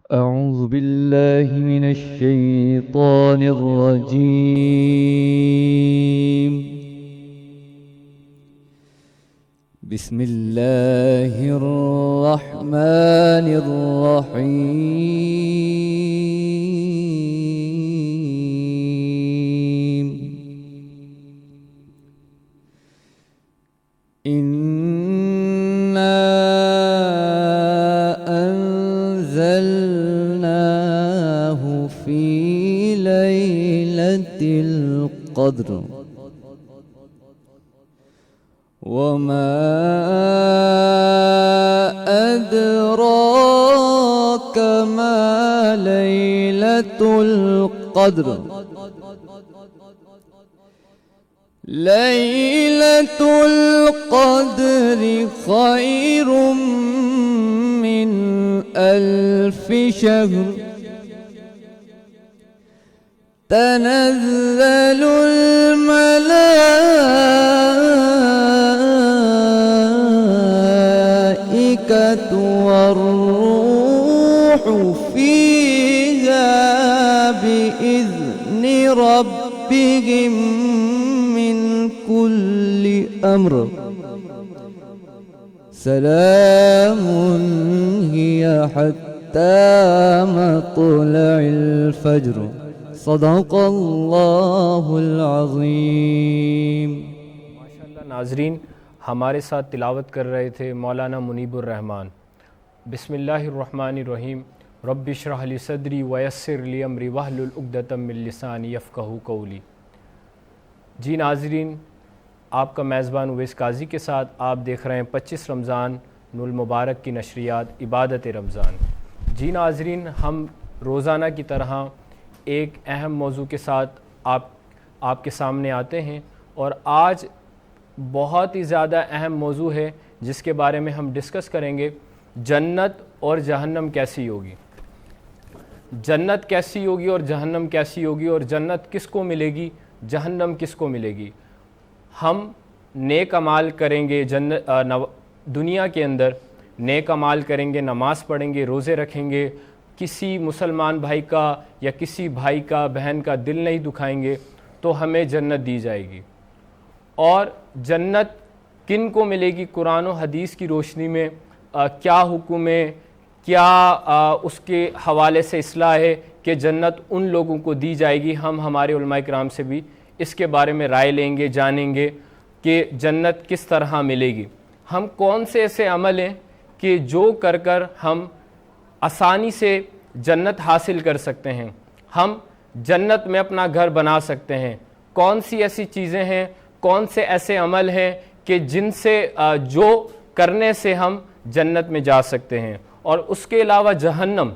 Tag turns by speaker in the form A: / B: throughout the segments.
A: أعوذ بالله من الشيطان الرجيم. بسم الله الرحمن الرحيم. إنا أنزلناه في ليلة القدر وما أدراك ما ليلة القدر. ليلة القدر خير من 1000 شهر. تنزل الملائكة والروح فيها بإذن ربهم من كل أمر. سلام هي حتى مطلع الفجر. صدق اللہ العظیم.
B: ماشاءاللہ ناظرین، ہمارے ساتھ تلاوت کر رہے تھے مولانا منیب الرحمن. بسم اللہ الرحمن الرحیم. رب اشرح لی صدری ویسر لی امری واحلل عقدۃ من لسانی یفقہوا قولی. جی ناظرین، آپ کا میزبان اویس قاضی کے ساتھ آپ دیکھ رہے ہیں 25 رمضان المبارک کی نشریات عبادت رمضان. جی ناظرین، ہم روزانہ کی طرح ایک اہم موضوع کے ساتھ آپ کے سامنے آتے ہیں، اور آج بہت ہی زیادہ اہم موضوع ہے جس کے بارے میں ہم ڈسکس کریں گے. جنت اور جہنم کیسی ہوگی، جنت کیسی ہوگی اور جہنم کیسی ہوگی، اور جنت کس کو ملے گی، جہنم کس کو ملے گی. ہم نیک اعمال کریں گے دنیا کے اندر، نیک اعمال کریں گے، نماز پڑھیں گے، روزے رکھیں گے، کسی مسلمان بھائی کا یا کسی بھائی کا بہن کا دل نہیں دکھائیں گے تو ہمیں جنت دی جائے گی. اور جنت کن کو ملے گی، قرآن و حدیث کی روشنی میں کیا حکم ہے، کیا اس کے حوالے سے اصلاح ہے کہ جنت ان لوگوں کو دی جائے گی. ہم ہمارے علماء کرام سے بھی اس کے بارے میں رائے لیں گے، جانیں گے کہ جنت کس طرح ملے گی. ہم کون سے ایسے عمل ہیں کہ جو کر ہم آسانی سے جنت حاصل کر سکتے ہیں، ہم جنت میں اپنا گھر بنا سکتے ہیں. کون سی ایسی چیزیں ہیں، کون سے ایسے عمل ہیں کہ جن سے جو کرنے سے ہم جنت میں جا سکتے ہیں. اور اس کے علاوہ جہنم،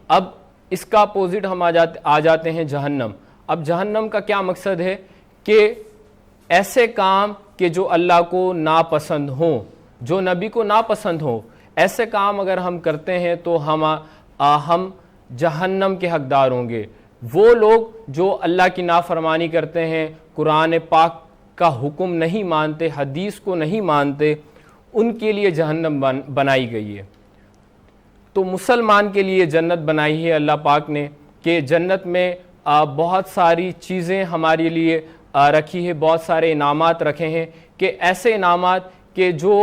B: اب اس کا اپوزٹ ہم آ جاتے ہیں جہنم. اب جہنم کا کیا مقصد ہے کہ ایسے کام کہ جو اللہ کو ناپسند ہوں، جو نبی کو ناپسند ہوں، ایسے کام اگر ہم کرتے ہیں تو ہم جہنم کے حقدار ہوں گے. وہ لوگ جو اللہ کی نافرمانی کرتے ہیں، قرآن پاک کا حکم نہیں مانتے، حدیث کو نہیں مانتے، ان کے لیے جہنم بنائی گئی ہے. تو مسلمان کے لیے جنت بنائی ہے اللہ پاک نے کہ جنت میں بہت ساری چیزیں ہمارے لیے رکھی ہے، بہت سارے انعامات رکھے ہیں کہ ایسے انعامات کہ جو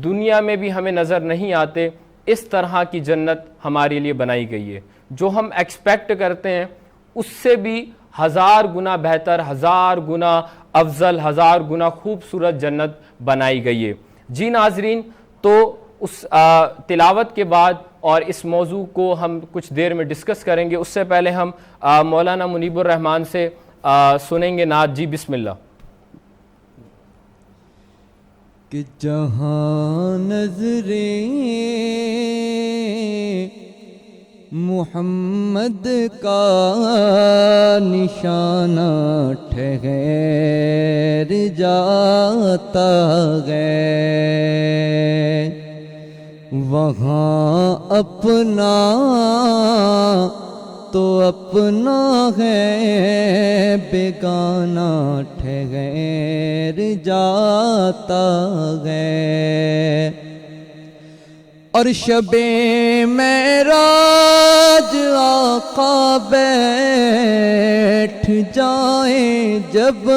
B: دنیا میں بھی ہمیں نظر نہیں آتے. اس طرح کی جنت ہمارے لیے بنائی گئی ہے. جو ہم ایکسپیکٹ کرتے ہیں اس سے بھی 1000 گنا بہتر، 1000 گنا افضل، 1000 گنا خوبصورت جنت بنائی گئی ہے. جی ناظرین، تو اس تلاوت کے بعد اور اس موضوع کو ہم کچھ دیر میں ڈسکس کریں گے. اس سے پہلے ہم مولانا منیب الرحمن سے سنیں گے نعت. جی بسم اللہ.
A: کہ جہاں نظریں محمد کا نشانہ ٹھہر جاتا ہے، وہاں اپنا تو اپنا ہے، بیگانہ ٹھہر جاتا ہے. اور شب معراج آقا بیٹھ جائیں جب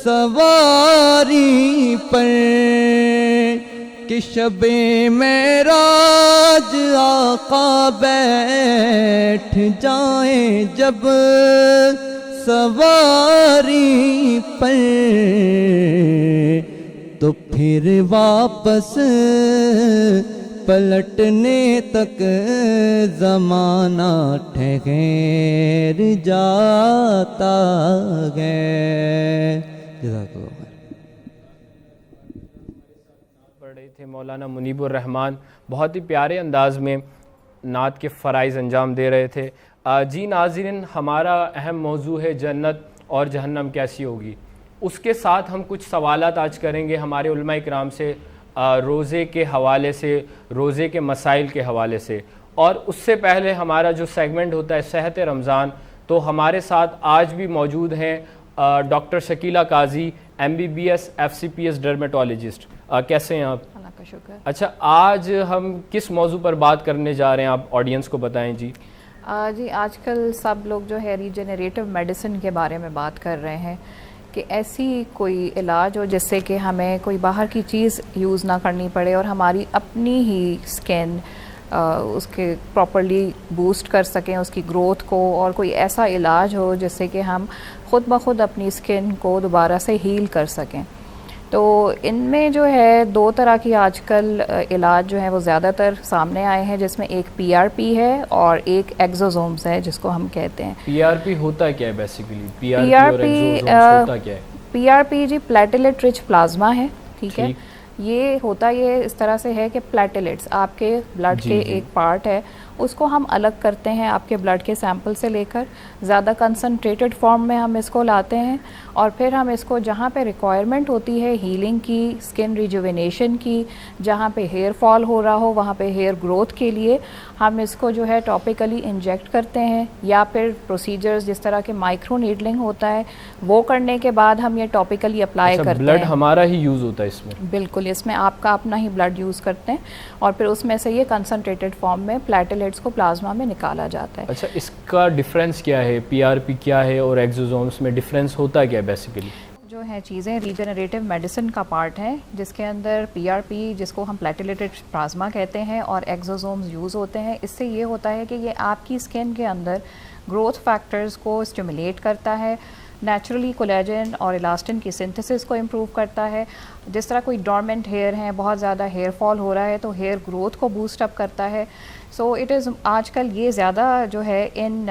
A: سواری پر، کہ شب معراج آقا بیٹھ جائیں جب سواری پر، تو پھر واپس پلٹنے تک زمانہ ٹھہر جاتا ہے۔ جزاک اللہ خیر۔
B: پڑھ رہے تھے مولانا منیب الرحمان، بہت ہی پیارے انداز میں نعت کے فرائض انجام دے رہے تھے۔ جی ناظرین، ہمارا اہم موضوع ہے جنت اور جہنم کیسی ہوگی۔ اس کے ساتھ ہم کچھ سوالات آج کریں گے ہمارے علماء کرام سے، روزے کے حوالے سے، روزے کے مسائل کے حوالے سے۔ اور اس سے پہلے ہمارا جو سیگمنٹ ہوتا ہے صحت رمضان، تو ہمارے ساتھ آج بھی موجود ہیں ڈاکٹر شکیلہ قاضی، MBBS FCPS ڈرمیٹولوجسٹ۔ کیسے ہیں آپ؟
C: اللہ کا شکر۔
B: اچھا، آج ہم کس موضوع پر بات کرنے جا رہے ہیں، آپ آڈینس کو بتائیں جی۔
C: جی آج کل سب لوگ جو ہے ریجنریٹو میڈیسن کے بارے میں بات کر رہے ہیں کہ ایسی کوئی علاج ہو جس سے کہ ہمیں کوئی باہر کی چیز یوز نہ کرنی پڑے اور ہماری اپنی ہی اسکن اس کے پراپرلی بوسٹ کر سکیں اس کی گروتھ کو، اور کوئی ایسا علاج ہو جس سے کہ ہم خود بخود اپنی اسکن کو دوبارہ سے ہیل کر سکیں۔ تو ان میں جو ہے دو طرح کی آج کل علاج جو ہیں وہ زیادہ تر سامنے آئے ہیں، جس میں ایک PRP ہے اور ایک ایگزوزومز ہے جس کو ہم کہتے ہیں۔
B: PRP ہوتا کیا ہے بیسیکلی؟ PRP اور ایگزوزومز ہوتا کیا ہے؟
C: PRP جی پلیٹلیٹ رچ پلازما ہے، ٹھیک ہے۔ یہ ہوتا یہ اس طرح سے ہے کہ پلیٹلیٹس آپ کے بلڈ کے ایک پارٹ ہے، اس کو ہم الگ کرتے ہیں آپ کے بلڈ کے سیمپل سے لے کر، زیادہ کنسنٹریٹڈ فارم میں ہم اس کو لاتے ہیں، اور پھر ہم اس کو جہاں پہ ریکوائرمنٹ ہوتی ہے ہیلنگ کی، اسکن ریجوینیشن کی، جہاں پہ ہیئر فال ہو رہا ہو وہاں پہ ہیئر گروتھ کے لیے ہم اس کو جو ہے ٹاپیکلی انجیکٹ کرتے ہیں، یا پھر پروسیجرز جس طرح کے مائکرو نیڈلنگ ہوتا ہے وہ کرنے کے بعد ہم یہ ٹاپیکلی اپلائی کرتے ہیں۔
B: بلڈ ہمارا ہی یوز ہوتا ہے اس میں؟
C: بالکل، اس میں آپ کا اپنا ہی بلڈ یوز کرتے ہیں، اور پھر اس میں سے یہ کنسنٹریٹڈ فارم میں پلیٹلیٹس کو پلازما میں نکالا جاتا ہے۔
B: اچھا، اس کا ڈفرینس کیا ہے؟ PRP کیا ہے اور ایگزوزومس میں ڈفرینس ہوتا کیا ہے بیسیکلی؟
C: جو ہیں چیزیں ریجنریٹو میڈیسن کا پارٹ ہے، جس کے اندر PRP جس کو ہم پلیٹلیٹڈ پلازما کہتے ہیں اور ایگزوزومز یوز ہوتے ہیں۔ اس سے یہ ہوتا ہے کہ یہ آپ کی اسکن کے اندر گروتھ فیکٹرز کو اسٹیمولیٹ کرتا ہے، نیچرلی کولیجن اور الاسٹن کی سنتھسس کو امپروو کرتا ہے۔ جس طرح کوئی ڈورمنٹ ہیئر ہیں، بہت زیادہ ہیئر فال ہو رہا ہے تو ہیئر گروتھ کو بوسٹ اپ کرتا ہے۔ سو اٹ از آج کل یہ زیادہ جو ہے ان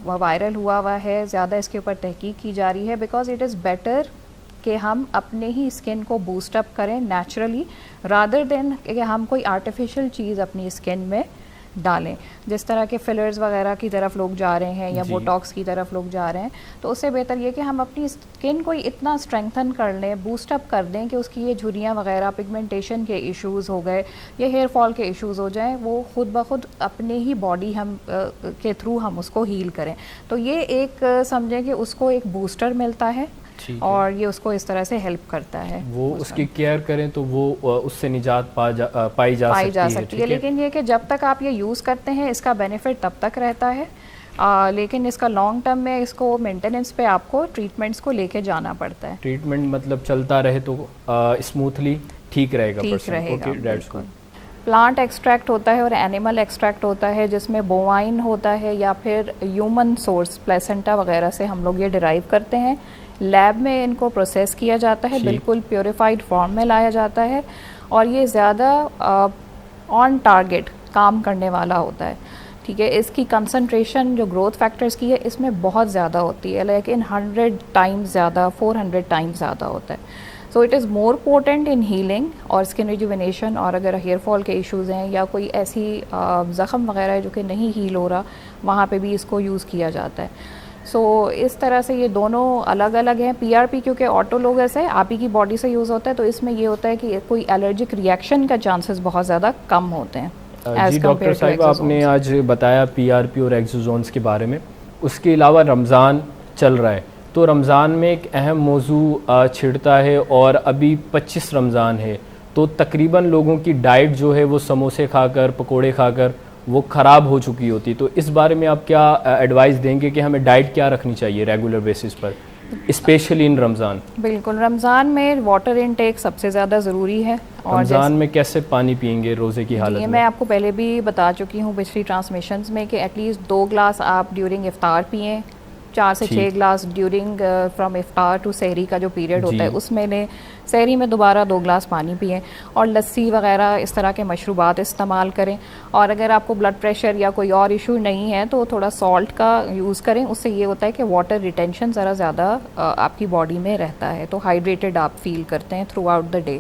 C: وائرل ہوا ہے، زیادہ اس کے اوپر تحقیق کی جا رہی ہے، بیکاز اٹ از بیٹر کہ ہم اپنے ہی اسکن کو بوسٹ اپ کریں نیچرلی، رادر دین کہ ہم کوئی آرٹیفیشل چیز اپنی اسکن میں ڈالیں، جس طرح کے فلرز وغیرہ کی طرف لوگ جا رہے ہیں یا بوٹاکس کی طرف لوگ جا رہے ہیں۔ تو اس سے بہتر یہ کہ ہم اپنی اسکن کو اتنا اسٹرینگتھن کر لیں، بوسٹ اپ کر دیں کہ اس کی یہ جھریاں وغیرہ، پگمنٹیشن کے ایشوز ہو گئے یا ہیئر فال کے ایشوز ہو جائیں، وہ خود بخود اپنے ہی باڈی ہم کے تھرو ہم اس کو ہیل کریں۔ تو یہ ایک سمجھیں کہ اس کو ایک بوسٹر ملتا ہے اور یہ اس کو اس طرح سے ہیلپ کرتا ہے۔
B: وہ اس کی کیئر کریں تو وہ اس سے نجات پائی جا سکتی ہے۔
C: لیکن یہ کہ جب تک آپ یہ یوز کرتے ہیں اس کا بینیفٹ تب تک رہتا ہے، لیکن اس کا لانگ ٹرم میں اس کو مینٹیننس پہ آپ کو ٹریٹمنٹس کو لے کے جانا پڑتا ہے۔
B: ٹریٹمنٹ مطلب چلتا رہے تو اسموتھلی ٹھیک رہے گا۔
C: ٹھیک رہے گا۔ پلانٹ ایکسٹریکٹ ہوتا ہے اور اینیمل ایکسٹریکٹ ہوتا ہے، جس میں بوائن ہوتا ہے یا پھر ہیومن سورس پلیسنٹا وغیرہ سے ہم لوگ یہ ڈرائیو کرتے ہیں۔ لیب میں ان کو پروسیس کیا جاتا ہے، بالکل پیوریفائڈ فارم میں لایا جاتا ہے، اور یہ زیادہ آن ٹارگٹ کام کرنے والا ہوتا ہے، ٹھیک ہے۔ اس کی کنسنٹریشن جو گروتھ فیکٹرز کی ہے اس میں بہت زیادہ ہوتی ہے، لیکن 100 ٹائمز زیادہ، 400 ٹائمز زیادہ ہوتا ہے۔ So it is more important in healing اور اسکن ریجوینیشن، اور اگر ہیئر فال کے ایشوز ہیں یا کوئی ایسی زخم وغیرہ ہے جو کہ نہیں ہیل ہو رہا، وہاں پہ بھی اس کو یوز کیا جاتا ہے۔ سو اس طرح سے یہ دونوں الگ الگ ہیں۔ PRP کیونکہ آٹولوگس ہے، آپ ہی کی باڈی سے یوز ہوتا ہے، تو اس میں یہ ہوتا ہے کہ کوئی الرجک ریئیکشن کا چانسز بہت زیادہ کم ہوتے ہیں۔
B: جی ڈاکٹر صاحب، آپ نے آج بتایا PRP اور ایگزوزونس کے بارے میں، اس کے علاوہ رمضان چل رہا ہے، تو رمضان میں ایک اہم موضوع چھڑتا ہے، اور ابھی 25 رمضان ہے، تو تقریباً لوگوں کی ڈائٹ جو ہے وہ سموسے کھا کر پکوڑے کھا کر وہ خراب ہو چکی ہوتی. تو اس بارے میں آپ کیا ایڈوائز دیں گے کہ ہمیں ڈائٹ کیا رکھنی چاہیے ریگولر بیسس پر, اسپیشلی ان رمضان؟
C: بالکل, رمضان میں واٹر انٹیک سب سے زیادہ ضروری ہے. اور
B: رمضان میں کیسے پانی پئیں گے روزے کی حالت
C: میں
B: میں؟
C: آپ کو پہلے بھی بتا چکی ہوں پچھلی ٹرانسمیشنز میں کہ ایٹ لیسٹ 2 گلاس آپ ڈیورنگ افطار پئیں, 4 سے 6 گلاس ڈیورنگ فرام افطار ٹو سحری کا جو پیریڈ ہوتا ہے اس میں لیں. سحری میں دوبارہ 2 گلاس پانی پئیں, اور لسی وغیرہ اس طرح کے مشروبات استعمال کریں. اور اگر آپ کو بلڈ پریشر یا کوئی اور ایشو نہیں ہے تو تھوڑا سالٹ کا یوز کریں. اس سے یہ ہوتا ہے کہ واٹر ریٹینشن ذرا زیادہ آپ کی باڈی میں رہتا ہے, تو ہائیڈریٹڈ آپ فیل کرتے ہیں تھرو آؤٹ دا ڈے.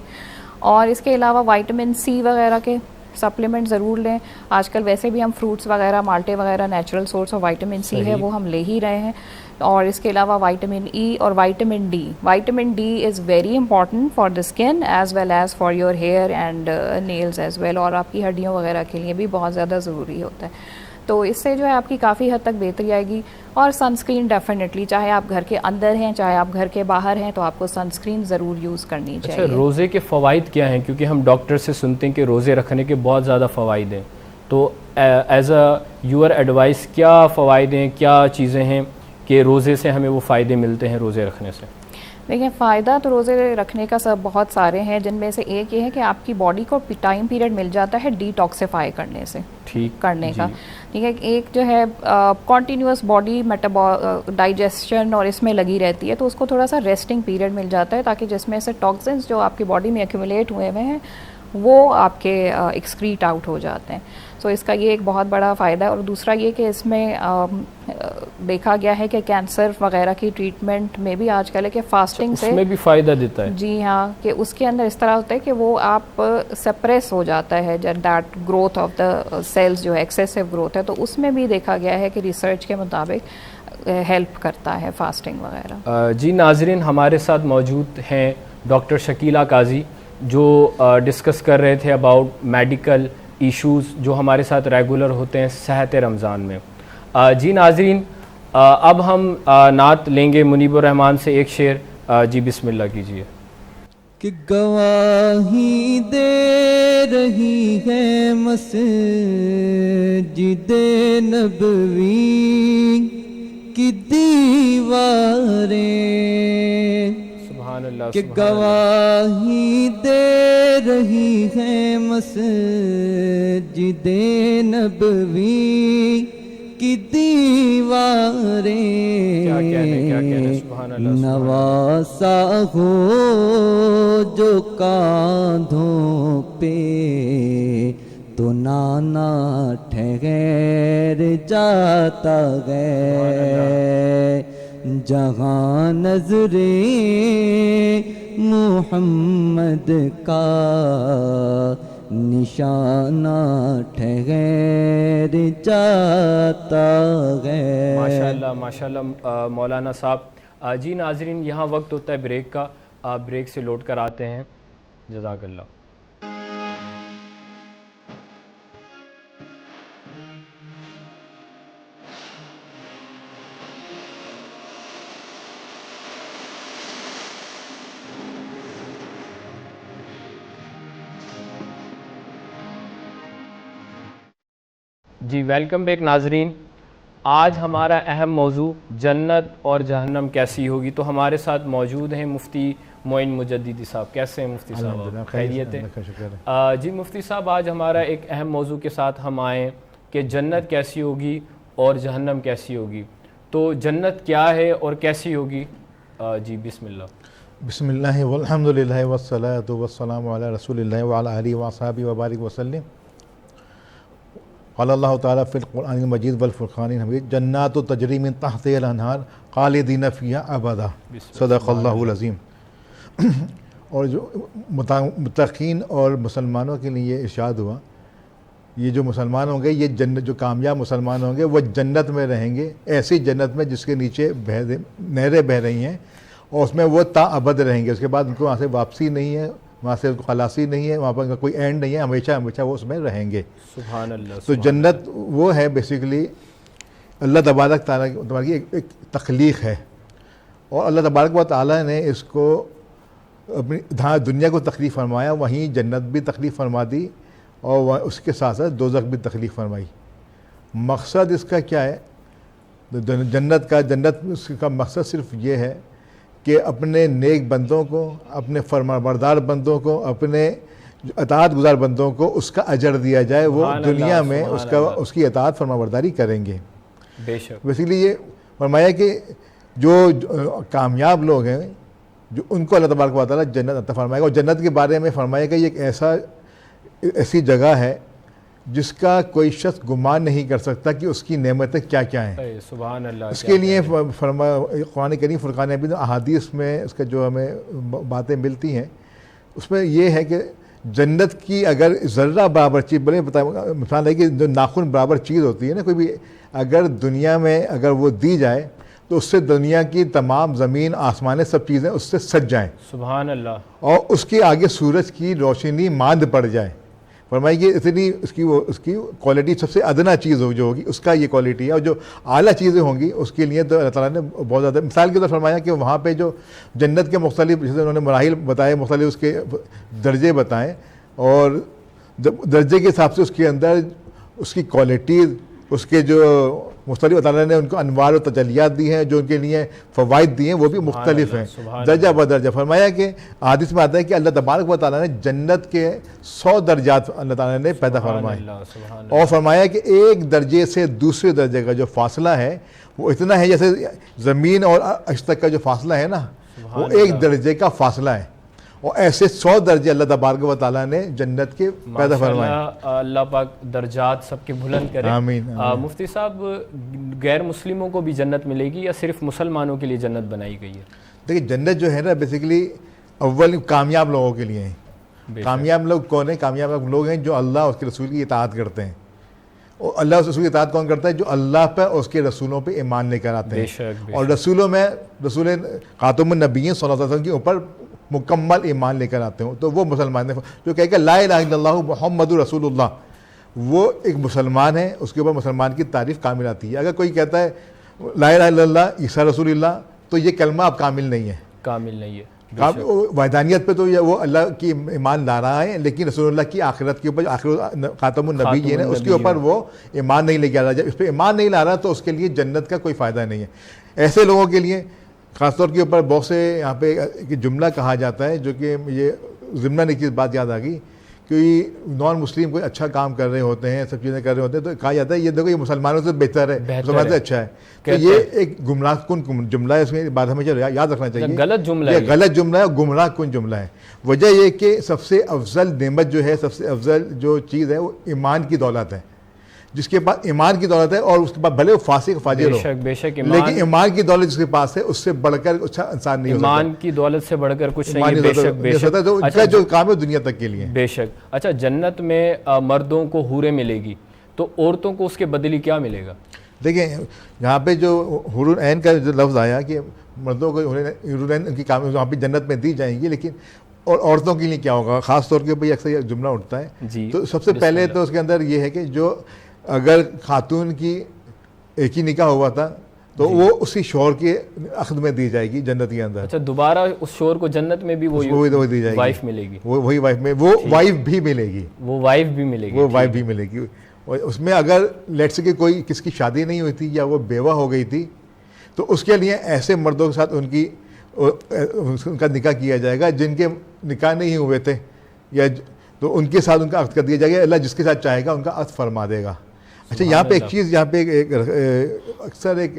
C: اور اس کے علاوہ وائٹامن سی وغیرہ کے سپلیمنٹ ضرور لیں. آج کل ویسے بھی ہم فروٹس وغیرہ, مالٹے وغیرہ natural source of vitamin C ہے وہ ہم لے ہی رہے ہیں. اور اس کے علاوہ وائٹامن ای اور vitamin D. Vitamin D is very important for the skin as well as for your hair and nails as well, اور آپ کی ہڈیوں وغیرہ کے لیے بھی بہت زیادہ ضروری ہوتا ہے. تو اس سے جو ہے آپ کی کافی حد تک بہتری آئے گی. اور سنسکرین ڈیفینیٹلی, چاہے آپ گھر کے اندر ہیں چاہے آپ گھر کے باہر ہیں, تو آپ کو سنسکرین ضرور یوز کرنی چاہیے.
B: اچھا, روزے کے فوائد کیا ہیں؟ کیونکہ ہم ڈاکٹر سے سنتے ہیں کہ روزے رکھنے کے بہت زیادہ فوائد ہیں, تو ایز اے یور ایڈوائس کیا فوائد ہیں, کیا چیزیں ہیں کہ روزے سے ہمیں وہ فائدے ملتے ہیں روزے رکھنے سے؟
C: دیکھیں, فائدہ تو روزے رکھنے کا بہت سارے ہیں, جن میں سے ایک یہ ہے کہ آپ کی باڈی کو ٹائم پیریڈ مل جاتا ہے ڈی ٹاکسیفائی کرنے سے, کرنے کا. ٹھیک ہے, ایک جو ہے کنٹینیوس باڈی ڈائجیشن اور اس میں لگی رہتی ہے, تو اس کو تھوڑا سا ریسٹنگ پیریڈ مل جاتا ہے تاکہ جس میں سے ٹاکسنس جو آپ کی باڈی میں ایکومولیٹ ہوئے ہوئے ہیں وہ آپ کے ایکسکریٹ آؤٹ ہو جاتے ہیں. سو اس کا یہ ایک بہت بڑا فائدہ ہے. اور دوسرا یہ کہ اس میں دیکھا گیا ہے کہ کینسر وغیرہ کی ٹریٹمنٹ میں بھی آج کل ہے کہ فاسٹنگ سے
B: اس میں بھی فائدہ دیتا ہے.
C: جی ہاں, کہ اس کے اندر اس طرح ہوتا ہے کہ وہ آپ سپریس ہو جاتا ہے that growth of the cells جو ہے ایکسیسو گروتھ ہے, تو اس میں بھی دیکھا گیا ہے کہ ریسرچ کے مطابق ہیلپ کرتا ہے فاسٹنگ وغیرہ.
B: جی ناظرین, ہمارے ساتھ موجود ہیں ڈاکٹر شکیلہ قاضی جو ڈسکس کر رہے تھے اباؤٹ میڈیکل ایشوز جو ہمارے ساتھ ریگولر ہوتے ہیں صحت رمضان میں. جی ناظرین, اب ہم نعت لیں گے منیب الرحمان سے ایک شعر. جی بسم اللہ کیجیے.
A: کہ گواہی دے رہی ہے مسجد نبوی کی دیواریں,
B: سبحان اللہ,
A: کہ گواہی دے رہی ہے مسجد نبوی کی دیواریں.
B: کیا کہنے, سبحان اللہ.
A: نواسا ہو جو کاندھوں پہ تو نانا ٹھہر جاتا ہے, جہاں نظریں محمد کا نشانہ ٹھہر جاتا ہے.
B: ماشاءاللہ ماشاءاللہ مولانا صاحب. جی ناظرین, یہاں وقت ہوتا ہے بریک کا, بریک سے لوٹ کر آتے ہیں. جزاک اللہ. جی ویلکم بیک ناظرین. آج ہمارا اہم موضوع جنت اور جہنم کیسی ہوگی. تو ہمارے ساتھ موجود ہیں مفتی معین مجددی صاحب. کیسے ہیں مفتی صاحب؟ خیریت ہے. جی مفتی صاحب, آج ہمارا ایک اہم موضوع کے ساتھ ہم آئیں کہ جنت کیسی ہوگی اور جہنم کیسی ہوگی. تو جنت کیا ہے اور کیسی ہوگی؟ جی بسم اللہ.
D: بسم اللہ والحمد للہ والصلاۃ والسلام علی رسول اللہ وعلی آلہ وصحبہ وبارک وسلم. قال اللہ تعالیٰ فی القرآن المجید والفرقان الحمید, جنات تجری من تحتہا الانہار خالدین فیہا ابدا, صدق اللہ العظیم. اور جو متقین اور مسلمانوں کے لیے ارشاد ہوا, یہ جو مسلمان ہوں گے, یہ جنت, جو کامیاب مسلمان ہوں گے وہ جنت میں رہیں گے, ایسی جنت میں جس کے نیچے نہریں بہہ رہی ہیں, اور اس میں وہ تا ابد رہیں گے. اس کے بعد ان کو وہاں سے واپسی نہیں ہے, وہاں سے خلاصی نہیں ہے, وہاں پر کوئی اینڈ نہیں ہے, ہمیشہ ہمیشہ وہ اس میں رہیں گے.
B: سبحان اللہ.
D: تو جنت وہ ہے بیسیکلی اللہ تبارک تعالیٰ کی ایک تخلیق ہے, اور اللہ تبارک و تعالیٰ نے اس کو اپنی جہاں دنیا کو تخلیق فرمایا وہیں جنت بھی تخلیق فرما دی اور اس کے ساتھ ساتھ دوزخ بھی تخلیق فرمائی۔ مقصد اس کا کیا ہے؟ جنت کا مقصد صرف یہ ہے کہ اپنے نیک بندوں کو، اپنے فرمانبردار بندوں کو، اپنے اطاعت گزار بندوں کو اس کا اجر دیا جائے، وہ دنیا میں اس کی اطاعت فرمانبرداری کریں گے۔
B: بے شک
D: بیسیکلی یہ فرمایا کہ جو کامیاب لوگ ہیں جو ان کو اللہ تبارک و تعالیٰ جنت عطا فرمائے گا، اور جنت کے بارے میں فرمایا کہ یہ ایک ایسی جگہ ہے جس کا کوئی شخص گمان نہیں کر سکتا کہ اس کی نعمتیں کیا کیا ہیں۔
B: سبحان اللہ۔
D: اس کے لیے قرآن کریم فرقان حمید احادیث میں اس کا جو ہمیں باتیں ملتی ہیں اس میں یہ ہے کہ جنت کی اگر ذرہ برابر چیز، بڑے مثال ہے کہ جو ناخن برابر چیز ہوتی ہے نا، کوئی بھی اگر دنیا میں اگر وہ دی جائے تو اس سے دنیا کی تمام زمین آسمانیں سب چیزیں اس سے سج جائیں،
B: سبحان اللہ،
D: اور اس کے آگے سورج کی روشنی ماند پڑ جائے۔ فرمائی کہ اتنی اس کی کوالٹی سب سے ادنا چیز جو ہوگی اس کا یہ کوالٹی ہے، اور جو اعلیٰ چیزیں ہوں گی اس کے لیے تو اللہ تعالیٰ نے بہت زیادہ مثال کے طور فرمایا کہ وہاں پہ جو جنت کے مختلف، جیسے انہوں نے مراحل بتائے، مختلف اس کے درجے بتائیں، اور درجے کے حساب سے اس کے اندر اس کی کوالٹی، اس کے جو مختلف اللہ تعالیٰ نے ان کو انوار و تجلیات دی ہیں، جو ان کے لیے فوائد دیے ہیں وہ بھی مختلف ہیں درجہ بدرجہ۔ فرمایا کہ حدیث میں آتا ہے کہ اللہ تبارک و تعالیٰ نے جنت کے 100 درجات اللہ تعالیٰ نے پیدا فرمائے، اور فرمایا کہ ایک درجے سے دوسرے درجے کا جو فاصلہ ہے وہ اتنا ہے جیسے زمین اور عرش تک کا جو فاصلہ ہے نا، وہ ایک درجے کا فاصلہ ہے، اور ایسے 100 درجے اللہ تبارک و تعالیٰ نے جنت کے پیدا فرمائے۔
B: اللہ پاک درجات سب کے بلند کرے،
D: آمین۔
B: مفتی صاحب، غیر مسلموں کو بھی جنت ملے گی یا صرف مسلمانوں کے لیے جنت بنائی گئی ہے؟
D: دیکھیں جنت جو ہے نا بیسیکلی اول کامیاب لوگوں کے لیے ہیں۔ کامیاب لوگ کون ہیں؟ کامیاب لوگ ہیں جو اللہ اور اس کے رسول کی اطاعت کرتے ہیں، اور اللہ اور رسول کی اطاعت کون کرتا ہے؟ جو اللہ پہ اور اس کے رسولوں پہ ایمان لے کر آتے ہیں، اور رسولوں میں رسول خاتم النبیین صلی اللہ علیہ وسلم کے اوپر مکمل ایمان لے کر آتے ہوں، تو وہ مسلمان ہیں۔ جو کہے کہ لا الہ الا اللہ محمد رسول اللہ، وہ ایک مسلمان ہے، اس کے اوپر مسلمان کی تعریف کامل آتی ہے۔ اگر کوئی کہتا ہے لا الہ الا اللہ عیسیٰ رسول اللہ، تو یہ کلمہ اب کامل نہیں ہے،
B: کامل نہیں ہے۔
D: وحدانیت پہ تو وہ اللہ کی ایمان لا رہا ہے، لیکن رسول اللہ کی آخرت کے اوپر، خاتم النبی ہے اس کے اوپر وہ ایمان نہیں لے کے آ رہا۔ جب اس پہ ایمان نہیں لا رہا تو اس کے لیے جنت کا کوئی فائدہ نہیں ہے۔ ایسے لوگوں کے لیے خاص طور کے اوپر بہت سے یہاں پہ ایک جملہ کہا جاتا ہے، جو کہ یہ ضمناً ایک چیز بات یاد آ گئی کہ نان مسلم کوئی اچھا کام کر رہے ہوتے ہیں، سب چیزیں کر رہے ہوتے ہیں، تو کہا جاتا ہے یہ دیکھو یہ مسلمانوں سے بہتر ہے، مسلمانوں سے اچھا ہے۔ تو یہ ایک گمراہ کن جملہ ہے، اس میں بات ہمیشہ یاد رکھنا چاہیے،
B: غلط جملہ ہے،
D: یہ غلط جملہ ہے، گمراہ کن جملہ ہے۔ وجہ یہ کہ سب سے افضل نعمت جو ہے، سب سے افضل جو چیز ہے وہ ایمان کی دولت ہے۔ جس کے پاس ایمان کی دولت ہے، اور اس کے بعد بھلے وہ فاسق فاجر ہو،
B: بے شک
D: لیکن ایمان کی دولت جس کے پاس ہے اس سے بڑھ کر اچھا انسان نہیں ہو سکتا۔
B: ایمان کی دولت سے بڑھ کر کچھ نہیں ہے، بے شک بے شک۔
D: ان کا جو کام ہے دنیا تک کے لیے
B: بے شک۔ اچھا، جنت میں مردوں کو حوریں ملے گی، تو عورتوں کو اس کے بدلے کیا ملے گا؟
D: دیکھیں یہاں پہ جو حور العین کا جو لفظ آیا کہ مردوں کو حور العین ان کی کام وہاں پہ جنت میں دی جائیں گی، لیکن اور عورتوں کے لیے کیا ہوگا؟ خاص طور پہ اکثر یہ جملہ اٹھتا ہے، تو سب سے پہلے تو اس کے اندر یہ ہے کہ جو اگر خاتون کی ایک ہی نکاح ہوا تھا تو وہ اسی شوہر کے عقد میں دی جائے گی جنت کے اندر۔
B: اچھا، دوبارہ اس شوہر کو جنت میں بھی
D: وہی دی جائے گی،
B: وائف ملے گی،
D: وہی وائف میں وہ وائف بھی ملے گی،
B: وہ وائف بھی ملے گی،
D: وہ وائف بھی ملے گی۔ اور اس میں اگر لیٹ سے کہ کوئی کس کی شادی نہیں ہوئی تھی یا وہ بیوہ ہو گئی تھی، تو اس کے لیے ایسے مردوں کے ساتھ ان کا نکاح کیا جائے گا جن کے نکاح نہیں ہوئے تھے، یا تو ان کے ساتھ ان کا عقد کر دیا جائے گا، اللہ جس کے ساتھ چاہے گا ان کا عقد فرما دے گا۔ اچھا، یہاں پہ ایک چیز، یہاں پہ اکثر ایک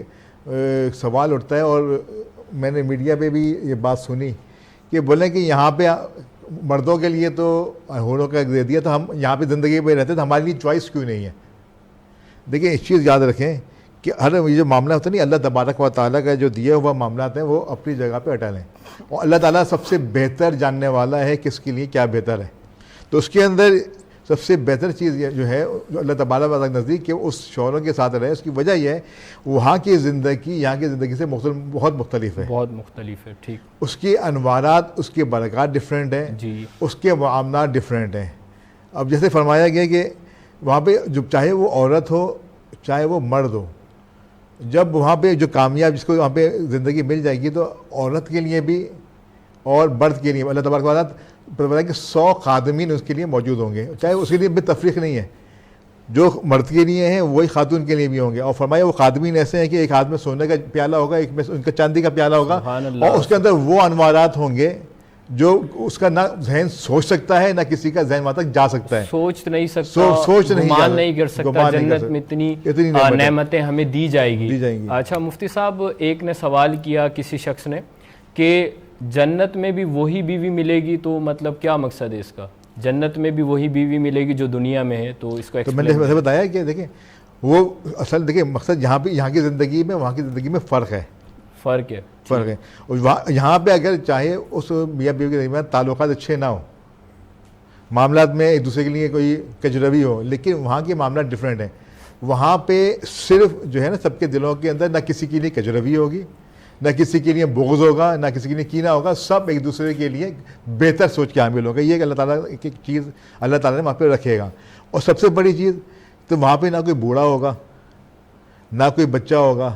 D: سوال اٹھتا ہے، اور میں نے میڈیا پہ بھی یہ بات سنی کہ بولیں کہ یہاں پہ مردوں کے لیے تو حوروں کا دے دیا، تو ہم یہاں پہ زندگی پہ رہتے تو ہمارے لیے چوائس کیوں نہیں ہے؟ دیکھیں ایک چیز یاد رکھیں کہ ہر یہ جو معاملہ ہوتا ہے نہیں، اللہ تبارک و تعالیٰ کا جو دیا ہوا معاملات ہیں وہ اپنی جگہ پہ اٹھا لیں، اور اللہ تعالیٰ سب سے بہتر جاننے والا ہے کس کے لیے کیا بہتر ہے۔ تو اس کے اندر سب سے بہتر چیز جو ہے جو اللہ تبارک و تعالیٰ کے نزدیک کہ اس شوہروں کے ساتھ رہے، اس کی وجہ یہ ہے وہاں کی زندگی یہاں کی زندگی سے بہت مختلف ہے،
B: بہت مختلف ہے، ٹھیک۔
D: اس کے انوارات، اس کے برکات ڈفرینٹ ہیں،
B: جی،
D: اس کے معاملات ڈفرینٹ ہیں۔ اب جیسے فرمایا گیا کہ وہاں پہ جو چاہے وہ عورت ہو چاہے وہ مرد ہو، جب وہاں پہ جو کامیاب جس کو وہاں پہ زندگی مل جائے گی، تو عورت کے لیے بھی اور برد کے لیے اللہ تبارک و تعالیٰ بتایا کہ 100 خادمین اس کے لیے موجود ہوں گے, چاہے اس کے لیے بھی تفریق نہیں ہے, جو مرد کے لیے ہیں وہی خاتون کے لیے بھی ہوں گے. اور فرمایا وہ خادمین ایسے ہیں کہ ایک ہاتھ میں سونے کا پیالہ ہوگا, ایک میں ان کا چاندی کا پیالہ ہوگا, اور اس کے اندر وہ انوارات ہوں گے جو اس کا نہ ذہن سوچ سکتا ہے نہ کسی کا ذہن وہاں تک جا سکتا ہے,
B: سوچ نہیں سکتا, گمان نہیں کر سکتا. جنت میں اتنی نعمتیں ہمیں دی جائیں گی. اچھا مفتی صاحب, ایک نے سوال کیا کسی شخص نے کہ جنت میں بھی وہی بیوی ملے گی, تو مطلب کیا مقصد ہے اس کا؟ جنت میں بھی وہی بیوی ملے گی جو دنیا میں ہے, تو اس کو
D: میں نے بتایا کہ دیکھیں وہ اصل دیکھیں مقصد یہاں کی زندگی میں وہاں کی زندگی میں فرق ہے. اور یہاں پہ اگر چاہے اس میاں بیوی کے درمیان تعلقات اچھے نہ ہو, معاملات میں ایک دوسرے کے لیے کوئی کجروی ہو, لیکن وہاں کے معاملات ڈفرینٹ ہیں. وہاں پہ صرف جو ہے نا سب کے دلوں کے اندر نہ کسی کے لیے کجروی ہوگی, نہ کسی کے لیے بغض ہوگا, نہ کسی کے لیے کینہ ہوگا, سب ایک دوسرے کے لیے بہتر سوچ کے حامل ہوگا. یہ کہ اللہ تعالیٰ کی چیز اللہ تعالیٰ نے وہاں پہ رکھے گا. اور سب سے بڑی چیز تو وہاں پہ نہ کوئی بوڑھا ہوگا نہ کوئی بچہ ہوگا,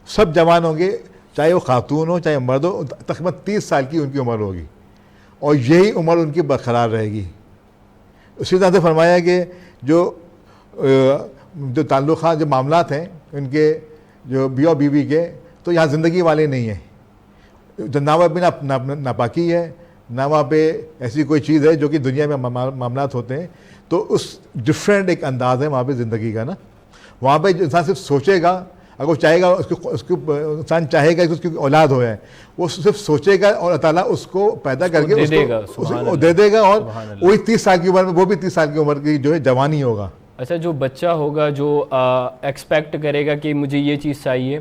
D: سب جوان ہوں گے, چاہے وہ خاتون ہو چاہے مرد ہو. تقریباً 30 سال کی ان کی عمر ہوگی اور یہی عمر ان کی برقرار رہے گی. اسی طرح سے فرمایا کہ جو تعلقات جو معاملات ہیں ان کے جو بیوی بیوی کے, تو یہاں زندگی والے نہیں ہیں. نہ وہاں پہ ناپاکی ہے, نہ وہاں پہ ایسی کوئی چیز ہے جو کہ دنیا میں معاملات ہوتے ہیں. تو اس ڈفرینٹ ایک انداز ہے وہاں پہ زندگی کا نا. وہاں پہ انسان صرف سوچے گا, اگر وہ چاہے گا اس کو انسان چاہے گا کہ اس کی اولاد ہو جائے, وہ صرف سوچے گا اور اللہ تعالیٰ اس کو پیدا کر کے دے دے گا. اور وہی 30 سال کی عمر میں وہ بھی 30 سال کی عمر کی جو ہے جوانی ہوگا.
B: اچھا, جو بچہ ہوگا جو ایکسپیکٹ کرے گا کہ مجھے یہ چیز چاہیے,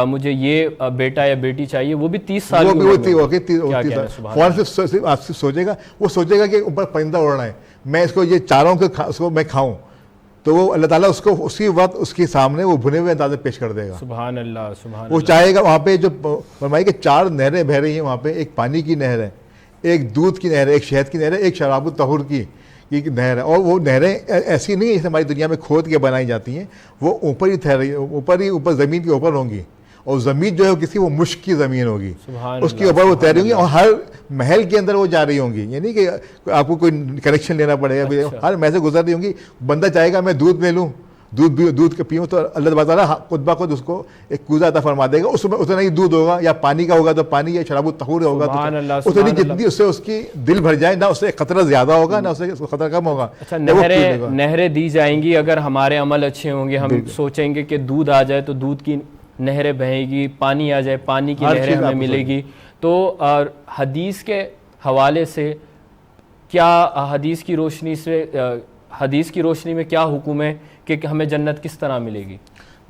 B: مجھے یہ بیٹا یا بیٹی چاہیے, وہ بھی 30 سال کی عمر میں
D: فوراً صرف آپ سے سوچے گا, وہ سوچے گا کہ اوپر پرندہ اڑنا ہے, میں اس کو یہ چاروں اس کو میں کھاؤں, تو وہ اللہ تعالیٰ اس کو اسی وقت اس کے سامنے وہ بھنے ہوئے اندازے پیش کر دے گا.
B: سبحان اللہ, سبحان اللہ.
D: وہ چاہے گا وہاں پہ جو فرمائی کہ 4 نہریں بہہ رہی ہیں وہاں پہ, ایک پانی کی نہر ہے, ایک دودھ کی نہر ہے, ایک شہد کی نہر ہے, ایک شراب الطہور کی نہر ہے. اور وہ نہریں ایسی نہیں ہیں جیسے ہماری دنیا میں کھود کے بنائی جاتی ہیں, وہ اوپر ہی اوپر زمین کے اوپر ہوں گی, اور زمین جو ہے کسی وہ مشک کی زمین ہوگی, اس کے اوپر وہ تیریں ہوں گی, اور ہر محل کے اندر وہ جا رہی ہوں گی. یعنی کہ آپ کو کوئی کنیکشن لینا پڑے گا, ہر محل سے گزر رہی ہوں گی. بندہ چاہے گا میں دودھ لے لوں, دودھ کے پیوں, تو اللہ تعالیٰ خود بخود اس کو ایک کوزہ عطا فرما دے گا. اس میں اتنا ہی دودھ ہوگا, یا پانی کا ہوگا تو پانی, یا شراب الطہور ہوگا تو اتنی جتنی اس سے اس کی دل بھر جائے, نہ اس سے خطرہ زیادہ ہوگا نہ اس سے خطرہ کم ہوگا.
B: اچھا, نہریں دی جائیں گی اگر ہمارے عمل اچھے ہوں گے. ہم سوچیں گے کہ دودھ آ جائے تو دودھ کی نہریں بہیں گی, پانی آ جائے پانی کی نہریں ہمیں ملے گی. تو حدیث کے حوالے سے کیا حدیث کی روشنی میں کیا حکم ہے کہ ہمیں جنت کس طرح ملے گی؟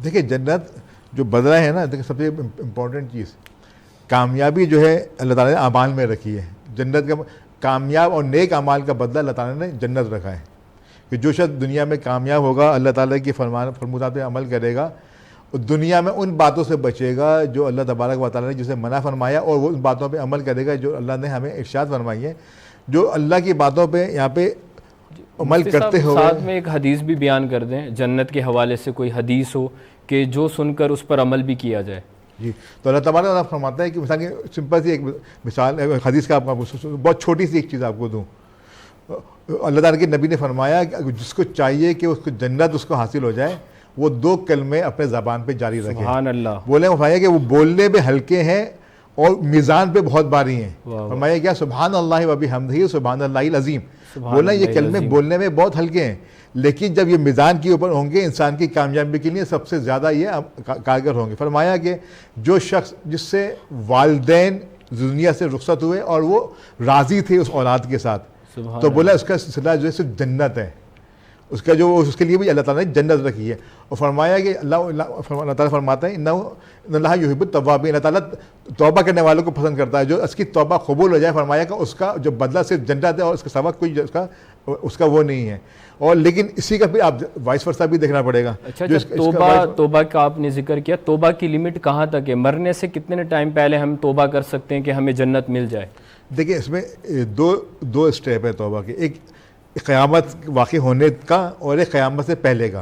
D: دیکھیں جنت جو بدلہ ہے نا, دیکھیں سب سے امپورٹنٹ چیز کامیابی جو ہے اللہ تعالیٰ نے اعمال میں رکھی ہے. جنت کا کامیاب اور نیک اعمال کا بدلہ اللہ تعالیٰ نے جنت رکھا ہے. کہ جو شخص دنیا میں کامیاب ہوگا, اللہ تعالیٰ کی فرمودات پہ عمل کرے گا, دنیا میں ان باتوں سے بچے گا جو اللہ تبارک و تعالیٰ نے جسے منع فرمایا, اور وہ ان باتوں پہ عمل کرے گا جو اللہ نے ہمیں ارشاد فرمائی ہے. جو اللہ کی باتوں پہ یہاں پہ عمل کرتے ہوئے,
B: ساتھ میں ایک حدیث بھی بیان کر دیں جنت کے حوالے سے, کوئی حدیث ہو کہ جو سن کر اس پر عمل بھی کیا جائے.
D: جی, تو اللہ تبارک و تعالیٰ فرماتا ہے کہ مثال کی سمپل سی ایک مثال حدیث کا بہت چھوٹی سی ایک چیز آپ کو دوں. اللہ تعالیٰ کے نبی نے فرمایا کہ جس کو چاہیے کہ اس کو جنت اس کو حاصل ہو جائے, وہ 2 کلمے اپنے زبان پہ جاری رکھے.
B: سبحان اللہ.
D: بولے فرمایا کہ وہ بولنے میں ہلکے ہیں اور میزان پہ بہت بھاری ہیں. فرمایا کیا؟ سبحان اللہ و بحمدہ سبحان اللہ العظیم. بولا یہ کلمے بولنے میں بہت ہلکے ہیں, لیکن جب یہ میزان کے اوپر ہوں گے انسان کی کامیابی کے لیے سب سے زیادہ یہ کارگر ہوں گے. فرمایا کہ جو شخص جس سے والدین دنیا سے رخصت ہوئے اور وہ راضی تھے اس اولاد کے ساتھ, تو بولا اس کا سلسلہ جو ہے صرف جنت ہے. اس کا جو اس کے لیے بھی اللہ تعالیٰ نے جنت رکھی ہے. اور فرمایا کہ اللہ تعالیٰ فرماتا ہے ان اللہ یحب التوابین, اللہ تعالیٰ توبہ کرنے والوں کو پسند کرتا ہے, جو اس کی توبہ قبول ہو جائے. فرمایا کہ اس کا جو بدلہ صرف جنت ہے اور اس کے سوا کوئی اس کا وہ نہیں ہے. اور لیکن اسی کا پھر آپ وائس ورثہ بھی دیکھنا پڑے گا.
B: اچھا, توبہ کا آپ نے ذکر کیا, توبہ کی لمٹ کہاں تک ہے؟ مرنے سے کتنے ٹائم پہلے ہم توبہ کر سکتے ہیں کہ ہمیں جنت مل جائے؟
D: دیکھیں اس میں دو اسٹیپ ہے توبہ کے, ایک قیامت واقع ہونے کا اور ایک قیامت سے پہلے کا.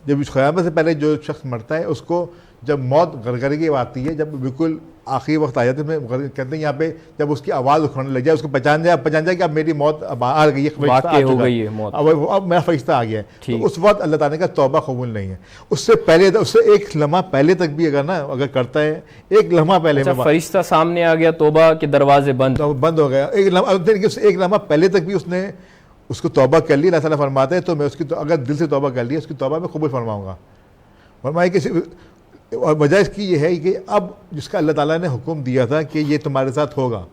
D: جب اس قیامت سے پہلے جو شخص مرتا ہے اس کو جب موت غرغرے کی آتی ہے، جب بالکل آخری وقت آ جاتے ہیں، کہتے ہیں یہاں پہ جب اس کی آواز اکھڑنے لگ جائے، اس کو پہچان جائے کہ اب میری موت اب آ گئی ہے،
B: واقع ہو گئی ہے موت،
D: اب میرا فرشتہ آ گیا ہے، تو اس وقت اللہ تعالیٰ کا توبہ قبول نہیں ہے. اس سے پہلے، اس سے ایک لمحہ پہلے تک بھی اگر کرتا ہے، ایک لمحہ پہلے
B: فرشتہ سامنے آ گیا، توبہ کے دروازے بند
D: ہو گیا، ایک لمحہ پہلے تک بھی اس نے اس کو توبہ کر لی. اللہ تعالیٰ فرماتا ہے تو میں اس کی اگر دل سے توبہ کر لی، اس کی توبہ میں قبول فرماؤں گا. فرمایا کہ اور وجہ اس کی یہ ہے کہ اب جس کا اللہ تعالیٰ نے حکم دیا تھا کہ یہ تمہارے ساتھ ہوگا،